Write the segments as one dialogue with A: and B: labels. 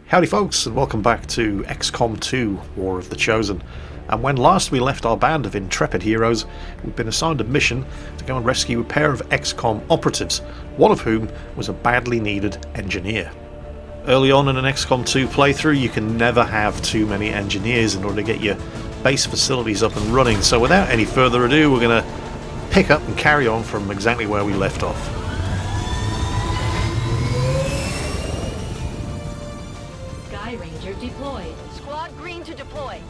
A: Howdy folks, and welcome back to XCOM2 War of the Chosen. And when last we left our band of intrepid heroes, we'd been assigned a mission to go and rescue a pair of XCOM operatives, one of whom was a badly needed engineer. Early on in an XCOM2 playthrough, you can never have too many engineers in order to get your base facilities up and running, so without any further ado, we're going to pick up and carry on from exactly where we left off.
B: Deployed. Squad green to deploy.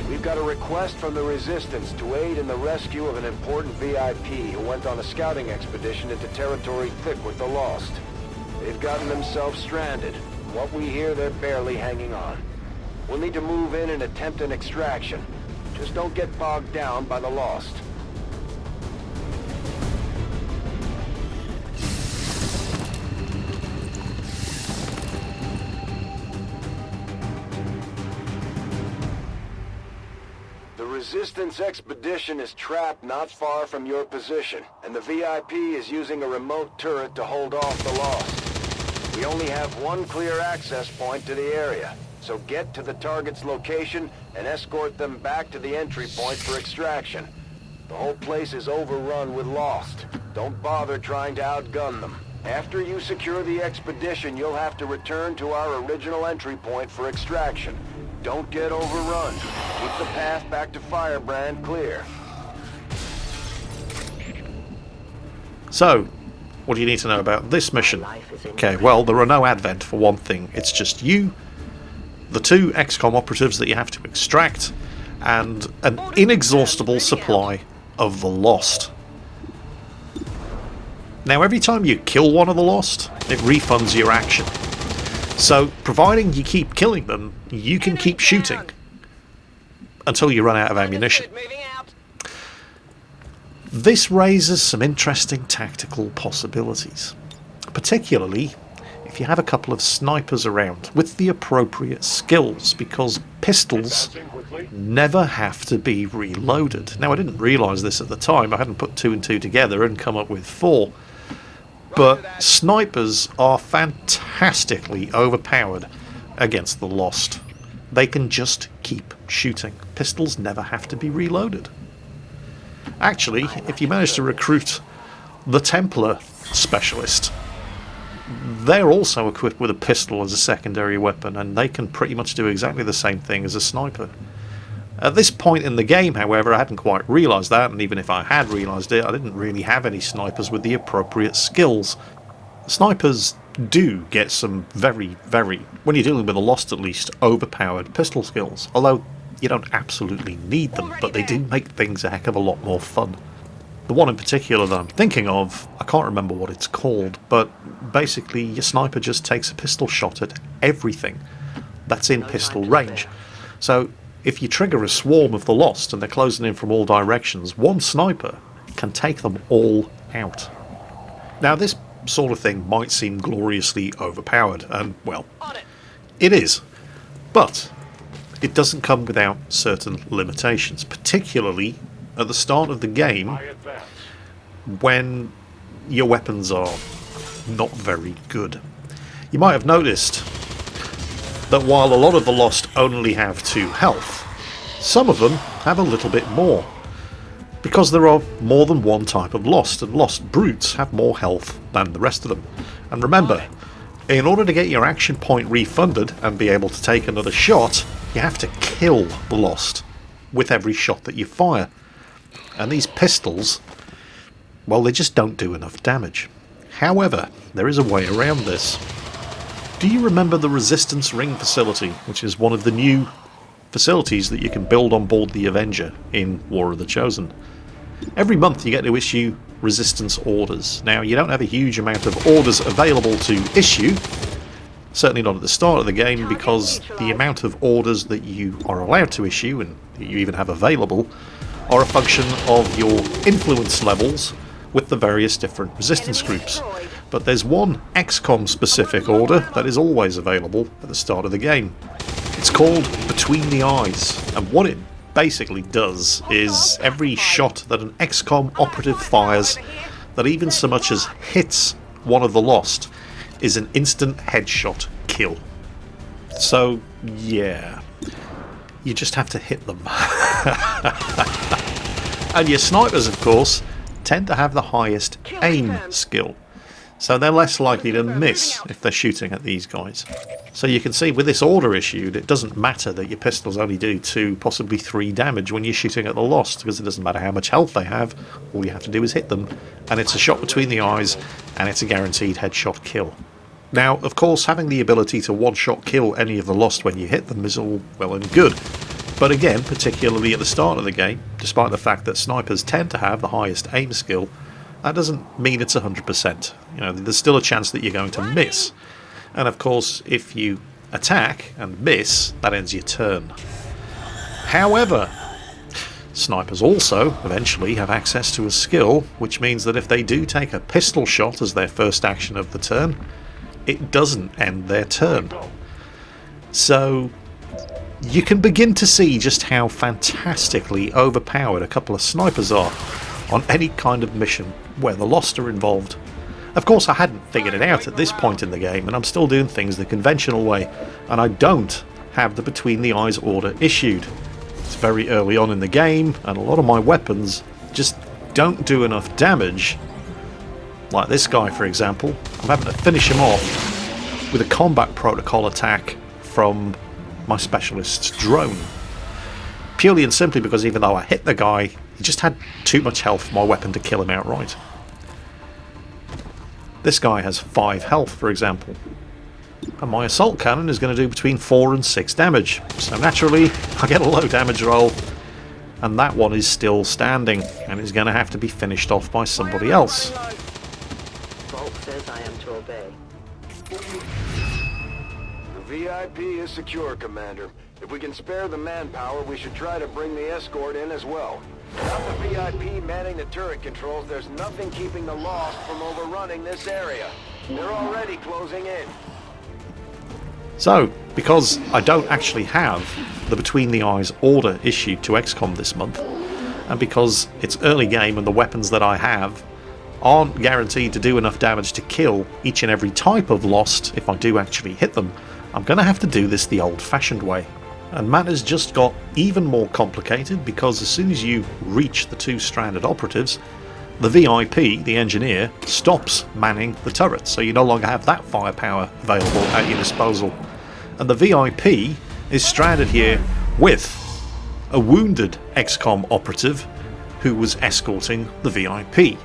C: We've got a request from the Resistance to aid in the rescue of an important VIP who went on a scouting expedition into territory thick with the Lost. They've gotten themselves stranded. From what we hear, they're barely hanging on. We'll need to move in and attempt an extraction. Just don't get bogged down by the Lost. The Resistance expedition is trapped not far from your position, and the VIP is using a remote turret to hold off the Lost. We only have one clear access point to the area, so get to the target's location and escort them back to the entry point for extraction. The whole place is overrun with Lost. Don't bother trying to outgun them. After you secure the expedition, you'll have to return to our original entry point for extraction. Don't get overrun. Keep the path back to Firebrand clear.
A: So, what do you need to know about this mission? Okay, well, there are no advent for one thing. It's just you, the two XCOM operatives that you have to extract, and an inexhaustible supply of the Lost. Now, every time you kill one of the Lost, it refunds your action. So, providing you keep killing them, you can keep shooting until you run out of ammunition. This raises some interesting tactical possibilities, particularly if you have a couple of snipers around with the appropriate skills, because pistols never have to be reloaded. Now, I didn't realise this at the time. I hadn't put two and two together and come up with four. But snipers are fantastically overpowered against the Lost. They can just keep shooting. Pistols never have to be reloaded. Actually, if you manage to recruit the Templar specialist, they're also equipped with a pistol as a secondary weapon, and they can pretty much do exactly the same thing as a sniper. At this point in the game, however, I hadn't quite realised that, and even if I had realised it, I didn't really have any snipers with the appropriate skills. Snipers do get some very, when you're dealing with a Lost at least, overpowered pistol skills, although you don't absolutely need them, but they do make things a heck of a lot more fun. The one in particular that I'm thinking of, I can't remember what it's called, but basically your sniper just takes a pistol shot at everything that's in pistol range. So if you trigger a swarm of the Lost and they're closing in from all directions, one sniper can take them all out. Now, this sort of thing might seem gloriously overpowered, and, well, it is. But it doesn't come without certain limitations, particularly at the start of the game when your weapons are not very good. You might have noticed that while a lot of the Lost only have 2 health, some of them have a little bit more, because there are more than one type of Lost, and Lost brutes have more health than the rest of them. And remember, in order to get your action point refunded and be able to take another shot, you have to kill the Lost with every shot that you fire. And these pistols, well, they just don't do enough damage. However, there is a way around this. Do you remember the Resistance Ring facility, which is one of the new facilities that you can build on board the Avenger in War of the Chosen? Every month you get to issue Resistance orders. Now, you don't have a huge amount of orders available to issue, certainly not at the start of the game, because the amount of orders that you are allowed to issue, and that you even have available, are a function of your influence levels with the various different resistance groups. But there's one XCOM specific order that is always available at the start of the game. It's called Between the Eyes, and what it basically does is every shot that an XCOM operative fires that even so much as hits one of the Lost is an instant headshot kill. So, yeah. You just have to hit them. And your snipers, of course, tend to have the highest aim skill. So they're less likely to miss if they're shooting at these guys. So you can see with this order issued, it doesn't matter that your pistols only do 2, possibly 3 damage when you're shooting at the Lost, because it doesn't matter how much health they have, all you have to do is hit them, and it's a shot between the eyes, and it's a guaranteed headshot kill. Now, of course, having the ability to one-shot kill any of the Lost when you hit them is all well and good. But again, particularly at the start of the game, despite the fact that snipers tend to have the highest aim skill, that doesn't mean it's 100%. You know, there's still a chance that you're going to miss. And of course, if you attack and miss, that ends your turn. However, snipers also eventually have access to a skill, which means that if they do take a pistol shot as their first action of the turn, it doesn't end their turn. So you can begin to see just how fantastically overpowered a couple of snipers are on any kind of mission where the Lost are involved. Of course, I hadn't figured it out at this point in the game, and I'm still doing things the conventional way, and I don't have the between the eyes order issued. It's very early on in the game, and a lot of my weapons just don't do enough damage. Like this guy, for example. I'm having to finish him off with a combat protocol attack from my specialist's drone. Purely and simply because even though I hit the guy, he just had too much health for my weapon to kill him outright. This guy has 5 health, for example. And my assault cannon is going to do between 4 and 6 damage. So naturally, I get a low damage roll, and that one is still standing, and is going to have to be finished off by somebody else.
B: Vault says I am to obey.
C: The VIP is secure, Commander. If we can spare the manpower, we should try to bring the escort in as well. Without the VIP manning the turret controls, there's nothing keeping the Lost from overrunning this area. They're already closing in.
A: So, because I don't actually have the Between the Eyes order issued to XCOM this month, and because it's early game and the weapons that I have aren't guaranteed to do enough damage to kill each and every type of Lost if I do actually hit them, I'm going to have to do this the old-fashioned way. And matters just got even more complicated because as soon as you reach the 2 stranded operatives, the VIP, the engineer, stops manning the turret, so you no longer have that firepower available at your disposal. And the VIP is stranded here with a wounded XCOM operative who was escorting the VIP.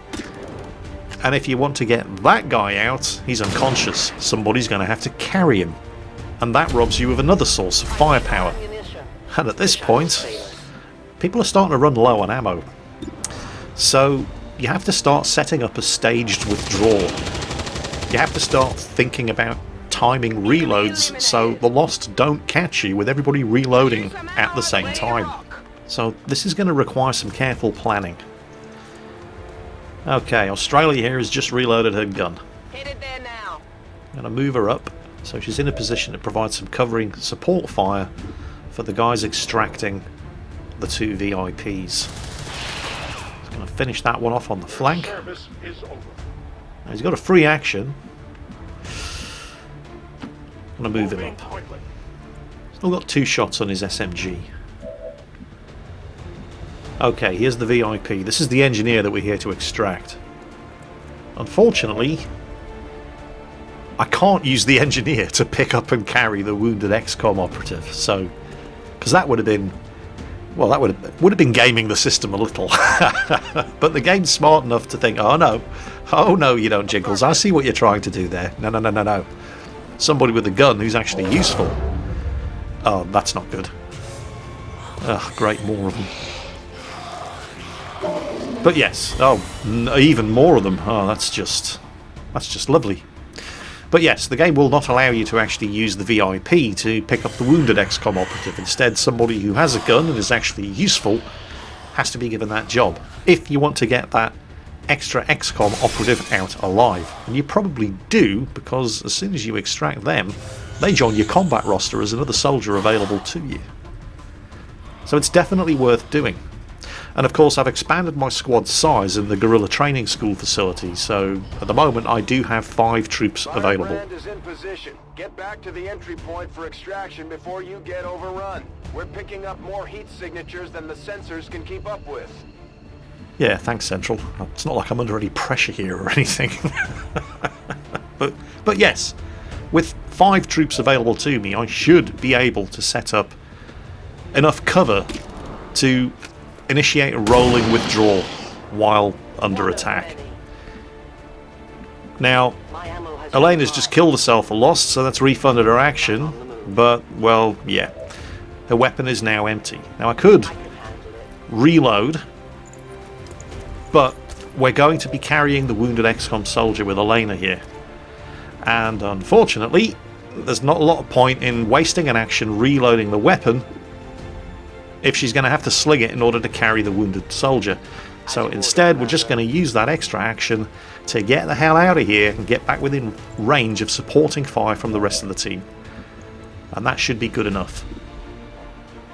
A: And if you want to get that guy out, he's unconscious. Somebody's going to have to carry him. And that robs you of another source of firepower. And at this point, people are starting to run low on ammo. So you have to start setting up a staged withdrawal. You have to start thinking about timing reloads so the Lost don't catch you with everybody reloading at the same time. So this is going to require some careful planning. Okay, Australia here has just reloaded her gun.
B: Headed there now.
A: I'm going to move her up so she's in a position to provide some covering support fire for the guys extracting the 2 VIPs. He's going to finish that one off on the flank. Now he's got a free action. I'm going to move him up. Still got 2 shots on his SMG. Okay, here's the VIP. This is the engineer that we're here to extract. Unfortunately, I can't use the engineer to pick up and carry the wounded XCOM operative, so because that would have been, well, that would have been gaming the system a little. But the game's smart enough to think, oh no, you don't, Jingles. I see what you're trying to do there. No. Somebody with a gun who's actually useful. Oh, that's not good. Ugh, great, more of them. But yes, even more of them. Oh, that's just lovely. But yes, the game will not allow you to actually use the VIP to pick up the wounded XCOM operative. Instead, somebody who has a gun and is actually useful has to be given that job, if you want to get that extra XCOM operative out alive. And you probably do, because as soon as you extract them, they join your combat roster as another soldier available to you. So it's definitely worth doing. And of course I've expanded my squad size in the guerrilla training school facility, so at the moment I do have 5 troops available.
C: Firebrand is in position. Get back to the entry point for extraction before you get overrun. We're picking up more heat signatures than the sensors can keep up with.
A: Yeah, thanks Central. It's not like I'm under any pressure here or anything. But yes, with 5 troops available to me, I should be able to set up enough cover to initiate a rolling withdrawal while under attack. Now, Elena's just killed herself for lost, so that's refunded her action, but, well, yeah. Her weapon is now empty. Now, I could reload, but we're going to be carrying the wounded XCOM soldier with Elena here. And unfortunately, there's not a lot of point in wasting an action reloading the weapon if she's going to have to sling it in order to carry the wounded soldier. So instead we're just going to use that extra action to get the hell out of here and get back within range of supporting fire from the rest of the team. And that should be good enough.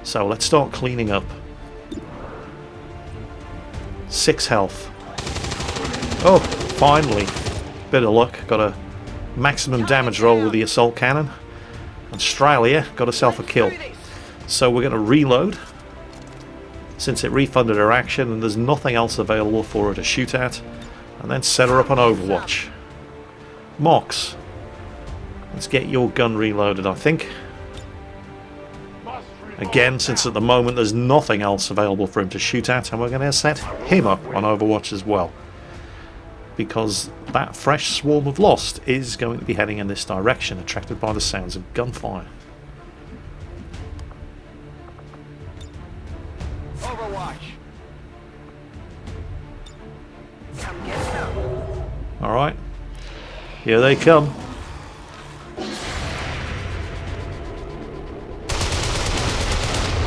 A: So let's start cleaning up. 6 health. Oh, finally. Bit of luck. Got a maximum damage roll with the assault cannon. Australia got herself a kill. So we're going to reload, since it refunded her action and there's nothing else available for her to shoot at, and then set her up on Overwatch. Mox, let's get your gun reloaded, I think. Again, since at the moment there's nothing else available for him to shoot at, and we're going to set him up on Overwatch as well, because that fresh swarm of Lost is going to be heading in this direction, attracted by the sounds of gunfire.
C: Overwatch. Come get them.
A: Alright, here they come.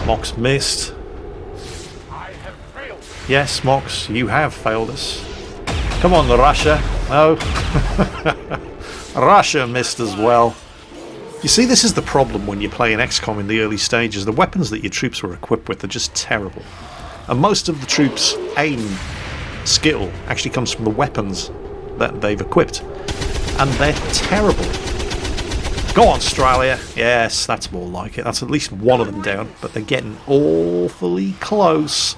A: Mox missed.
C: I have failed.
A: Yes, Mox, you have failed us. Come on, Russia. No. Russia missed as well. You see, this is the problem when you play in XCOM in the early stages. The weapons that your troops were equipped with are just terrible. And most of the troops' aim skill actually comes from the weapons that they've equipped. And they're terrible. Go on, Australia. Yes, that's more like it. That's at least one of them down, but they're getting awfully close.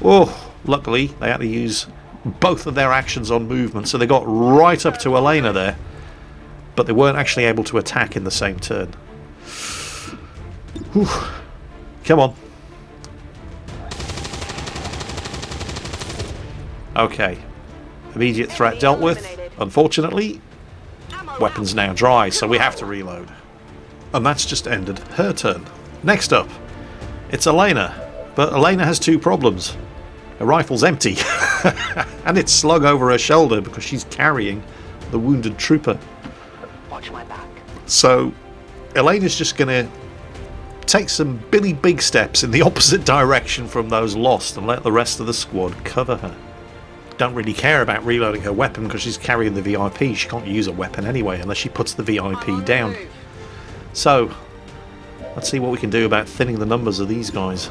A: Oh, luckily they had to use both of their actions on movement, so they got right up to Elena there, but they weren't actually able to attack in the same turn. Whew. Come on. Okay. Immediate threat dealt with. Unfortunately, weapons now dry, so we have to reload. And that's just ended her turn. Next up, it's Elena. But Elena has 2 problems. Her rifle's empty. And it's slung over her shoulder because she's carrying the wounded trooper.
B: Watch my back.
A: So Elena's just going to take some Billy Big steps in the opposite direction from those Lost and let the rest of the squad cover her. Don't really care about reloading her weapon because she's carrying the VIP. She can't use a weapon anyway unless she puts the VIP down. So let's see what we can do about thinning the numbers of these guys.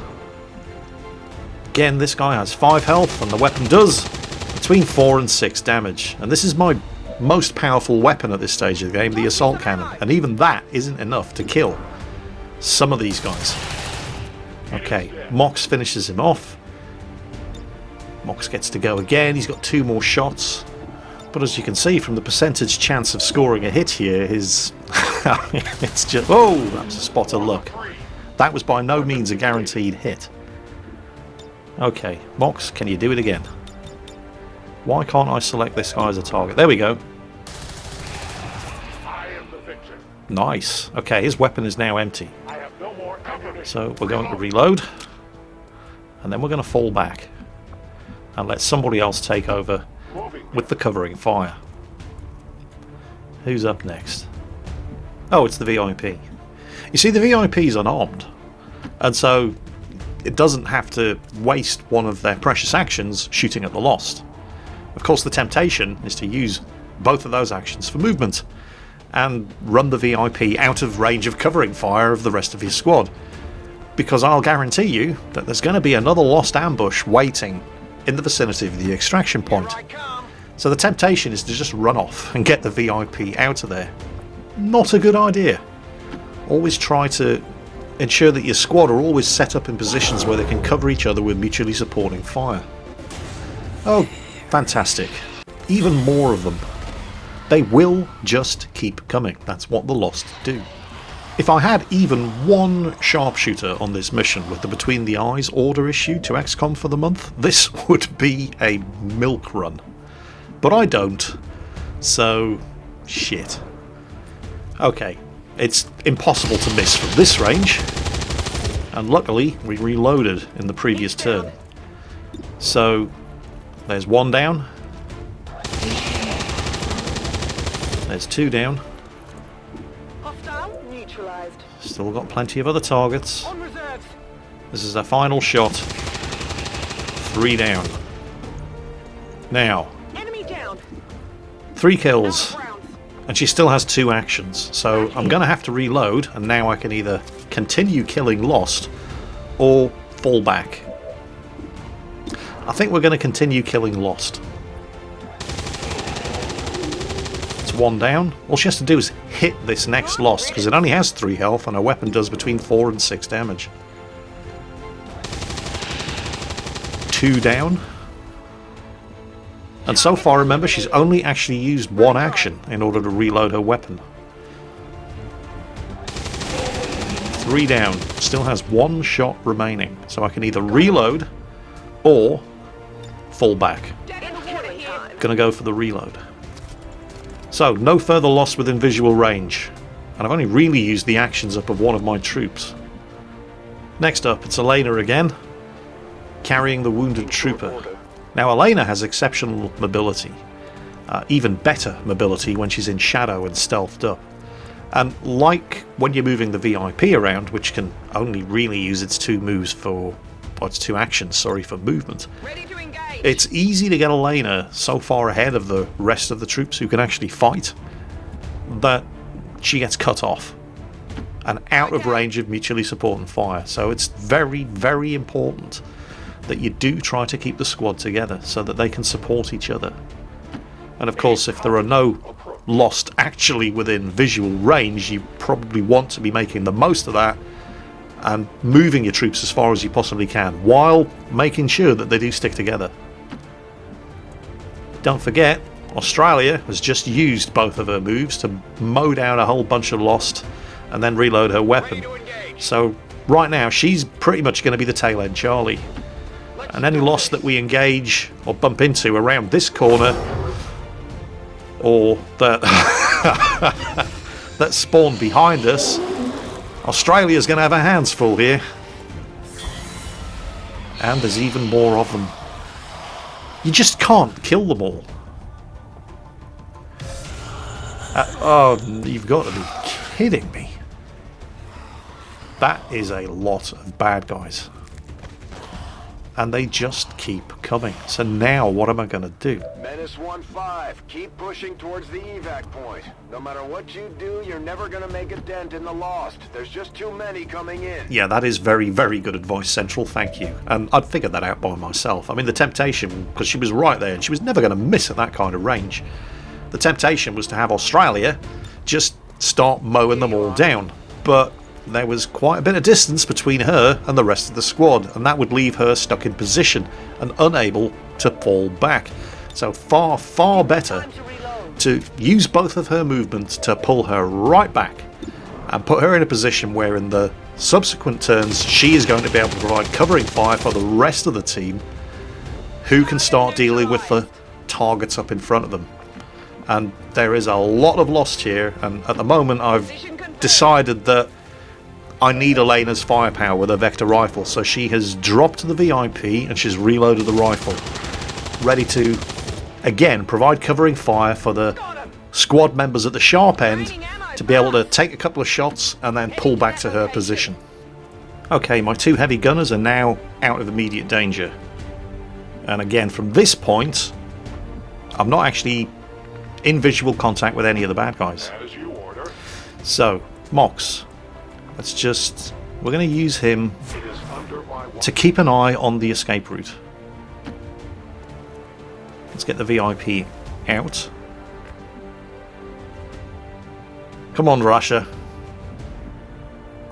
A: Again, this guy has 5 health and the weapon does between 4 and 6 damage. And this is my most powerful weapon at this stage of the game, the assault cannon. And even that isn't enough to kill some of these guys. Okay, Mox finishes him off. Mox gets to go again. He's got 2 more shots. But as you can see from the percentage chance of scoring a hit here, his... it's just... Oh, that was a spot of luck. That was by no means a guaranteed hit. Okay, Mox, can you do it again? Why can't I select this guy as a target? There we go. Nice. Okay, his weapon is now empty. So we're going to reload. And then we're going to fall back. And let somebody else take over with the covering fire. Who's up next? Oh, it's the VIP. You see, the VIP is unarmed. And so it doesn't have to waste one of their precious actions shooting at the Lost. Of course, the temptation is to use both of those actions for movement and run the VIP out of range of covering fire of the rest of his squad. because I'll guarantee you that there's going to be another lost ambush waiting in the vicinity of the extraction point. So the temptation is to just run off and get the VIP out of there. Not a good idea. Always try to ensure that your squad are always set up in positions where they can cover each other with mutually supporting fire. Oh, fantastic. Even more of them. They will just keep coming. That's what the Lost do. If I had even one sharpshooter on this mission with the Between the Eyes order issued to XCOM for the month, this would be a milk run. But I don't, so shit. Okay, it's impossible to miss from this range, and luckily we reloaded in the previous turn. So there's one down, there's two down. Still got plenty of other targets. This is our final shot. 3 down. Now, 3 kills, and she still has 2 actions, so I'm going to have to reload, and now I can either continue killing Lost or fall back. I think we're going to continue killing Lost. It's 1 down. All she has to do is hit this next Lost, because it only has 3 health and her weapon does between 4 and 6 damage. 2 down. And so far, remember, she's only actually used 1 action in order to reload her weapon. 3 down. Still has 1 shot remaining. So I can either reload or fall back. Gonna go for the reload. So, no further loss within visual range. And I've only really used the actions up of one of my troops. Next up, it's Elena again, carrying the wounded trooper. Now, Elena has exceptional mobility. Even better mobility when she's in shadow and stealthed up. And like when you're moving the VIP around, which can only really use its 2 moves for... or its 2 actions, sorry, for movement. It's easy to get Elena so far ahead of the rest of the troops who can actually fight that she gets cut off and out of range of mutually supporting fire. So it's very, very important that you do try to keep the squad together so that they can support each other. And of course, if there are no Lost actually within visual range, you probably want to be making the most of that and moving your troops as far as you possibly can, while making sure that they do stick together. Don't forget, Australia has just used both of her moves to mow down a whole bunch of Lost and then reload her weapon. So right now she's pretty much going to be the tail end Charlie. And any Lost that we engage or bump into around this corner, or that that spawn behind us, Australia's going to have her hands full here. And there's even more of them. You just can't kill them all. Oh, you've got to be kidding me. That is a lot of bad guys. And they just keep coming. So now what am I going to do?
C: Menace 1-5, keep pushing towards the evac point. No matter what you do, you're never going to make a dent in the Lost. There's just too many coming in.
A: Yeah, that is very, very good advice, Central. Thank you. And I'd figured that out by myself. I mean, the temptation, because she was right there and she was never going to miss at that kind of range. The temptation was to have Australia just start mowing them all down. But there was quite a bit of distance between her and the rest of the squad, and that would leave her stuck in position and unable to fall back. So far, far better to use both of her movements to pull her right back and put her in a position where in the subsequent turns she is going to be able to provide covering fire for the rest of the team, who can start dealing with the targets up in front of them. And there is a lot of Lost here, and at the moment I've decided that I need Elena's firepower with her vector rifle, so she has dropped the VIP and she's reloaded the rifle, ready to again provide covering fire for the squad members at the sharp end to be able to take a couple of shots and then pull back to her position. Okay, my 2 heavy gunners are now out of immediate danger, and again from this point I'm not actually in visual contact with any of the bad guys. So Mox, let's just We're going to use him to keep an eye on the escape route. Let's get the VIP out. Come on, Russia.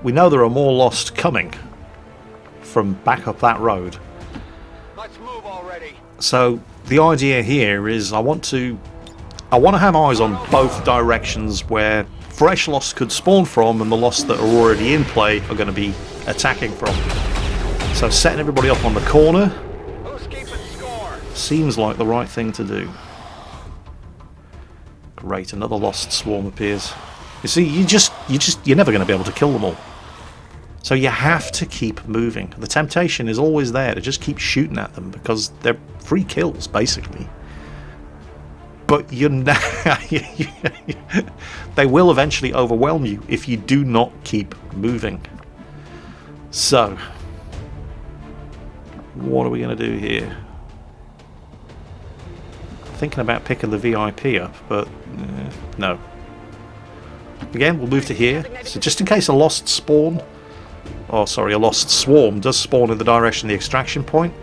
A: We know there are more lost coming from back up that road.
C: Let's move already.
A: So the idea here is I want to have eyes on both directions where fresh lost could spawn from and the lost that are already in play are going to be attacking from. So setting everybody up on the corner
C: Who's keeping score?
A: seems like the right thing to do. Great, another lost swarm appears. You see, you're never going to be able to kill them all. So you have to keep moving. The temptation is always there to just keep shooting at them because they're free kills, basically. But they will eventually overwhelm you if you do not keep moving. So, what are we going to do here? Thinking about picking the VIP up, but no. Again, we'll move to here. So just in case a lost spawn, a lost swarm does spawn in the direction of the extraction point,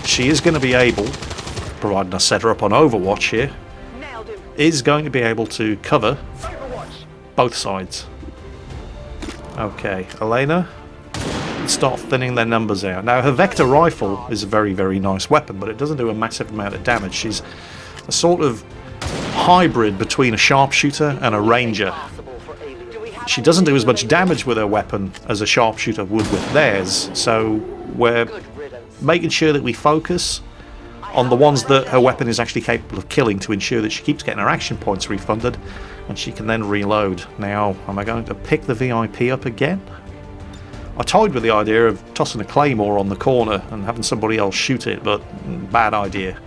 A: she is going to be able, providing I set her up on Overwatch here, is going to be able to cover both sides. Okay, Elena, let's start thinning their numbers out. Now, her Vector rifle is a very, very nice weapon, but it doesn't do a massive amount of damage. She's a sort of hybrid between a sharpshooter and a ranger. She doesn't do as much damage with her weapon as a sharpshooter would with theirs, so we're making sure that we focus on the ones that her weapon is actually capable of killing to ensure that she keeps getting her action points refunded and she can then reload. Now, am I going to pick the VIP up again? I toyed with the idea of tossing a claymore on the corner and having somebody else shoot it, but bad idea.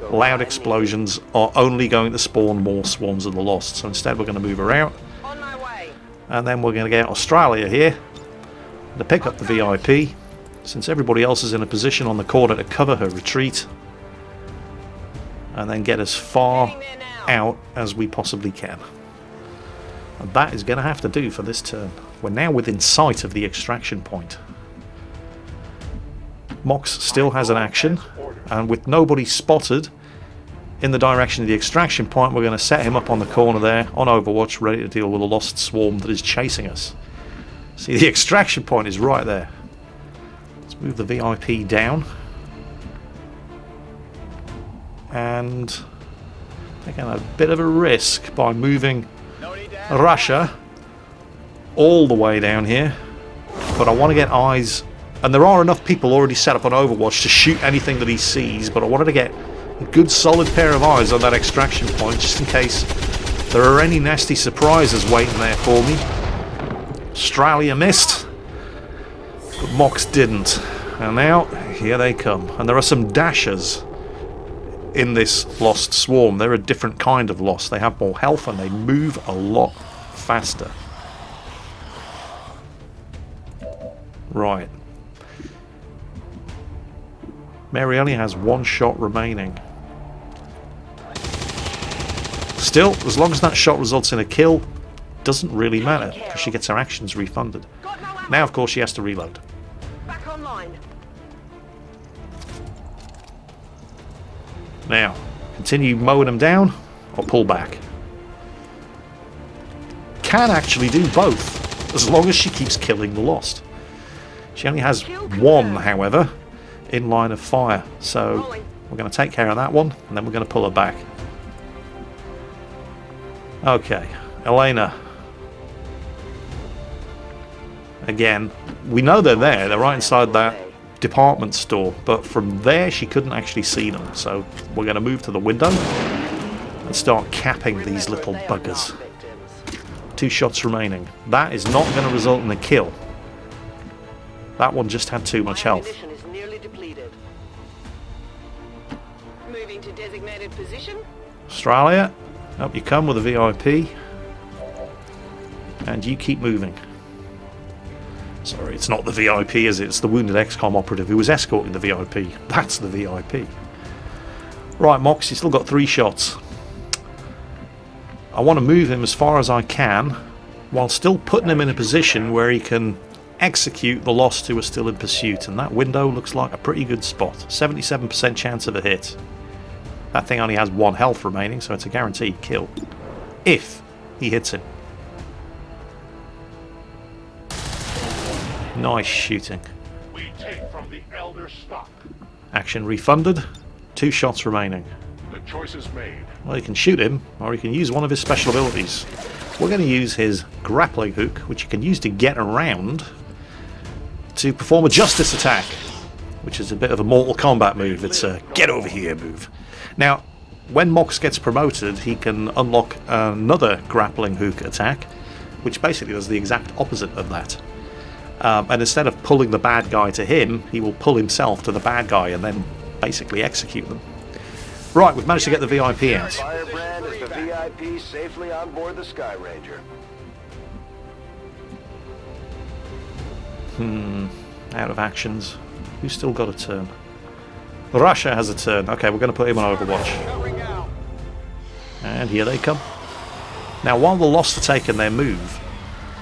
A: Loud explosions are only going to spawn more swarms of the lost, so instead we're going to move her out. And then we're going to get Australia here to pick up the VIP, since everybody else is in a position on the corner to cover her retreat, and then get as far out as we possibly can. And that is going to have to do for this turn. We're now within sight of the extraction point. Mox still has an action, and with nobody spotted in the direction of the extraction point, we're going to set him up on the corner there on Overwatch, ready to deal with a lost swarm that is chasing us. See, the extraction point is right there. Let's move the VIP down. And taking a bit of a risk by moving Russia all the way down here. But I want to get eyes, and there are enough people already set up on Overwatch to shoot anything that he sees, but I wanted to get a good solid pair of eyes on that extraction point just in case there are any nasty surprises waiting there for me. Australia missed, but Mox didn't. And now, here they come. And there are some dashers in this lost swarm. They're a different kind of lost. They have more health and they move a lot faster. Right. Mary only has one shot remaining. Still, as long as that shot results in a kill, doesn't really matter because she gets her actions refunded. Now, of course, she has to reload.
B: Back online.
A: Now, continue mowing them down or pull back. Can actually do both, as long as she keeps killing the lost. She only has one, however, in line of fire, so we're going to take care of that one, and then we're going to pull her back. Okay, Elena. Again, we know they're there, they're right inside that department store, but from there she couldn't actually see them, so we're going to move to the window and start capping these little buggers. 2 shots remaining. That is not going to result in a kill. That one just had too much health.
B: Moving to designated position.
A: Australia, up you come with a VIP, and you keep moving. Sorry, it's not the VIP, is it? It's the wounded XCOM operative who was escorting the VIP. That's the VIP. Right, Mox, you still got 3 shots. I want to move him as far as I can, while still putting him in a position where he can execute the lost who are still in pursuit, and that window looks like a pretty good spot. 77% chance of a hit. That thing only has 1 health remaining, so it's a guaranteed kill. If he hits him. Nice shooting.
D: We take from the elder stock.
A: Action refunded. 2 shots remaining.
D: The choice is made.
A: Well, you can shoot him, or you can use one of his special abilities. We're going to use his grappling hook, which you can use to get around, to perform a justice attack, which is a bit of a Mortal Kombat move. It's a get over here move. Now, when Mox gets promoted, he can unlock another grappling hook attack, which basically does the exact opposite of that. And instead of pulling the bad guy to him, he will pull himself to the bad guy and then basically execute them. Right, we've managed to get the VIP out.
C: Firebrand is the VIP safely on board the Sky Ranger.
A: Out of actions. Who's still got a turn? Russia has a turn. Okay, we're going to put him on Overwatch. And here they come. Now, while the Lost are taking their move,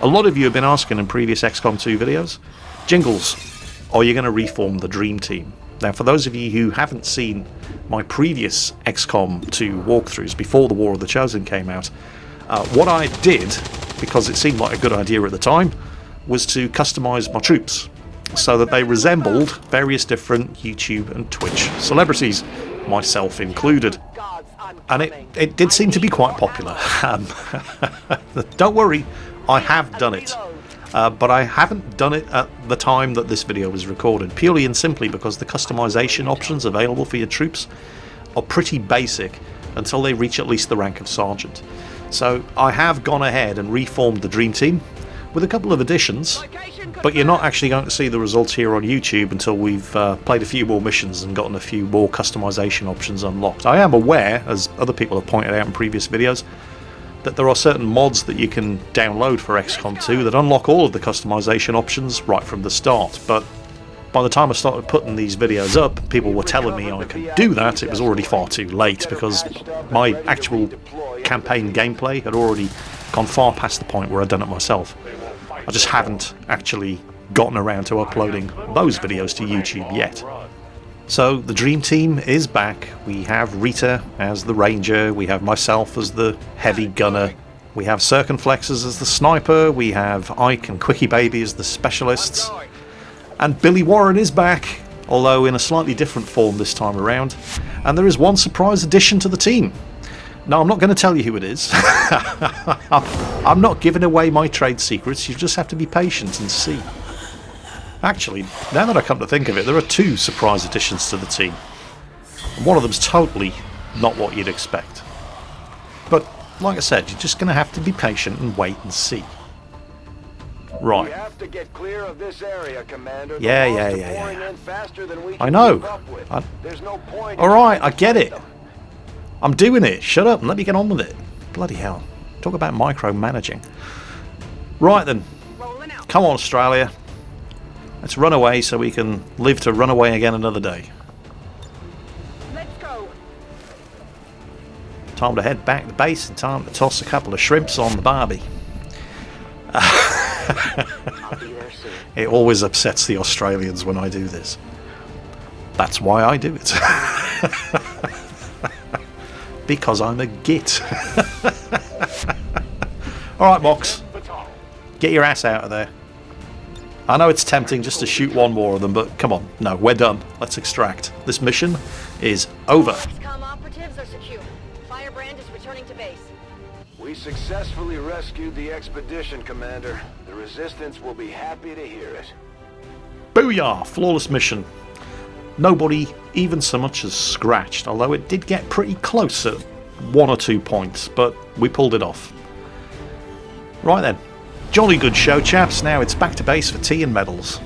A: a lot of you have been asking in previous XCOM2 videos, Jingles, are you going to reform the Dream Team? Now, for those of you who haven't seen my previous XCOM2 walkthroughs before the War of the Chosen came out, what I did, because it seemed like a good idea at the time, was to customise my troops so that they resembled various different YouTube and Twitch celebrities, myself included. And it did seem to be quite popular. Don't worry, I have done it. But I haven't done it at the time that this video was recorded, purely and simply because the customization options available for your troops are pretty basic until they reach at least the rank of Sergeant. So I have gone ahead and reformed the Dream Team with a couple of additions, but you're not actually going to see the results here on YouTube until we've played a few more missions and gotten a few more customization options unlocked. I am aware, as other people have pointed out in previous videos, that there are certain mods that you can download for XCOM2 that unlock all of the customization options right from the start, but by the time I started putting these videos up, people were telling me I could do that. It was already far too late because my actual campaign gameplay had already gone far past the point where I'd done it myself. I just haven't actually gotten around to uploading those videos to YouTube yet. So the Dream Team is back. We have Rita as the Ranger, we have myself as the Heavy Gunner, we have Circumflexes as the Sniper, we have Ike and Quickie Baby as the Specialists, and Billy Warren is back, although in a slightly different form this time around, and there is one surprise addition to the team. Now, I'm not going to tell you who it is. I'm not giving away my trade secrets, you just have to be patient and see. Actually, now that I come to think of it, there are 2 surprise additions to the team. And one of them's totally not what you'd expect. But, like I said, you're just going to have to be patient and wait and see. Right.
C: We have to get clear of this area, Commander.
A: Yeah. I know.
C: There's no point.
A: Alright, I get it. I'm doing it. Shut up and let me get on with it. Bloody hell. Talk about micromanaging. Right then. Come on, Australia. Let's run away so we can live to run away again another day.
B: Let's go.
A: Time to head back to base and time to toss a couple of shrimps on the barbie.
B: I'll be there soon.
A: It always upsets the Australians when I do this. That's why I do it. Because I'm a git. Alright, Mox. Get your ass out of there. I know it's tempting just to shoot one more of them, but come on. No, we're done. Let's extract. This mission is over.
B: XCOM operatives are secure. Firebrand is returning to base.
C: We successfully rescued the expedition, Commander. The Resistance will be happy to hear it.
A: Booyah! Flawless mission. Nobody even so much as scratched, although it did get pretty close at 1 or 2 points, but we pulled it off. Right then. Jolly good show, chaps. Now it's back to base for tea and medals.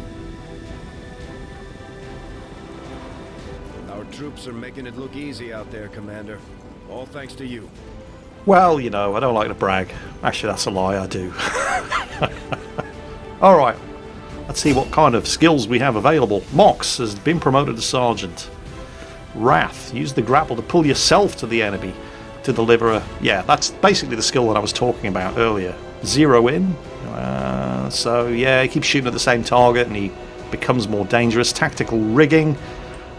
E: Our troops are making it look easy out there, Commander. All thanks to you.
A: Well, you know, I don't like to brag. Actually, that's a lie, I do. Alright, let's see what kind of skills we have available. Mox has been promoted to Sergeant. Wrath, use the grapple to pull yourself to the enemy to deliver a... Yeah, that's basically the skill that I was talking about earlier. Zero in. So yeah, he keeps shooting at the same target and he becomes more dangerous. Tactical rigging.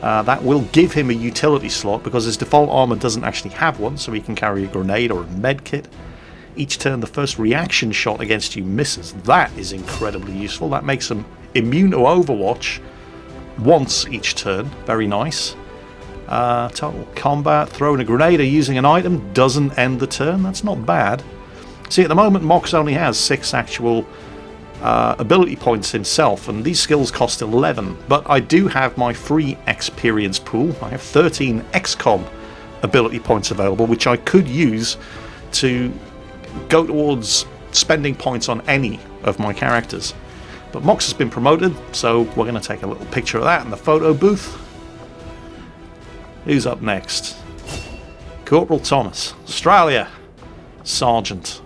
A: That will give him a utility slot because his default armor doesn't actually have one, so he can carry a grenade or a med kit. Each turn the first reaction shot against you misses. That is incredibly useful. That makes him immune to Overwatch once each turn. Very nice. Total combat, throwing a grenade or using an item doesn't end the turn. That's not bad. See, at the moment Mox only has 6 actual ability points himself, and these skills cost 11, but I do have my free experience pool. I have 13 XCOM ability points available, which I could use to go towards spending points on any of my characters. But Mox has been promoted, so we're going to take a little picture of that in the photo booth. Who's up next? Corporal Thomas. Australia. Sergeant.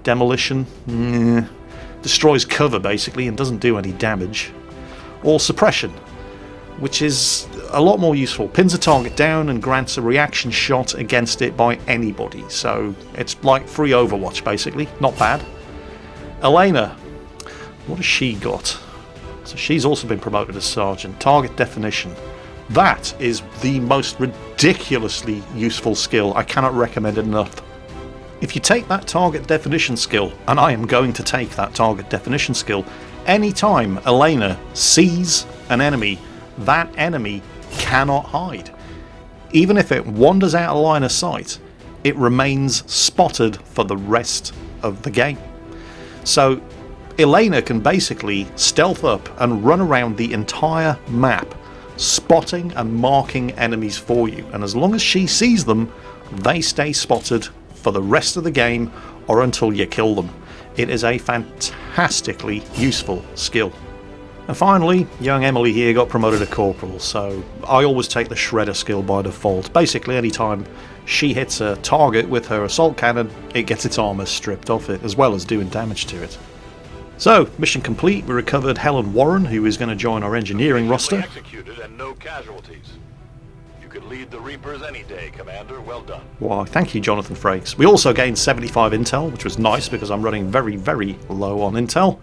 A: Demolition. Destroys cover basically and doesn't do any damage. Or suppression, which is a lot more useful. Pins a target down and grants a reaction shot against it by anybody. So it's like free Overwatch basically. Not bad. Elena. What has she got? So she's also been promoted as Sergeant. Target definition. That is the most ridiculously useful skill. I cannot recommend it enough. If you take that target definition skill, and I am going to take that target definition skill, anytime Elena sees an enemy, that enemy cannot hide. Even if it wanders out of line of sight, it remains spotted for the rest of the game. So Elena can basically stealth up and run around the entire map, spotting and marking enemies for you, and as long as she sees them, they stay spotted for the rest of the game or until you kill them. It is a fantastically useful skill. And finally, young Emily here got promoted to corporal, so I always take the shredder skill by default. Basically anytime she hits a target with her assault cannon, it gets its armor stripped off it, as well as doing damage to it. So, mission complete. We recovered Helen Warren, who is going to join our engineering roster.
D: Executed and no casualties. You could lead the Reapers any day, Commander. Well done.
A: Why, thank you, Jonathan Frakes. We also gained 75 intel, which was nice because I'm running very, very low on intel.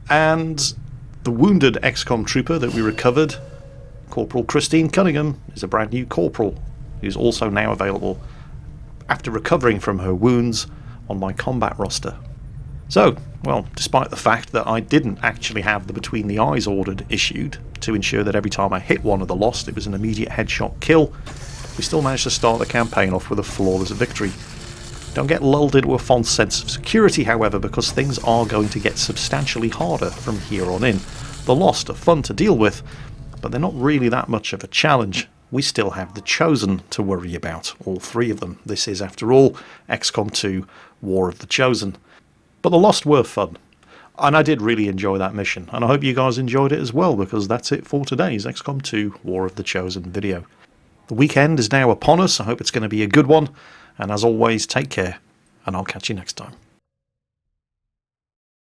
A: And the wounded XCOM trooper that we recovered, Corporal Christine Cunningham, is a brand new corporal who's also now available after recovering from her wounds on my combat roster. So, well, despite the fact that I didn't actually have the Between the Eyes ordered issued to ensure that every time I hit one of the Lost it was an immediate headshot kill, we still managed to start the campaign off with a flawless victory. Don't get lulled into a false sense of security, however, because things are going to get substantially harder from here on in. The Lost are fun to deal with, but they're not really that much of a challenge. We still have the Chosen to worry about, all 3 of them. This is, after all, XCOM2 War of the Chosen. But the Lost were fun, and I did really enjoy that mission, and I hope you guys enjoyed it as well, because that's it for today's XCOM 2 War of the Chosen video. The weekend is now upon us. I hope it's going to be a good one, and as always, take care, and I'll catch you next time.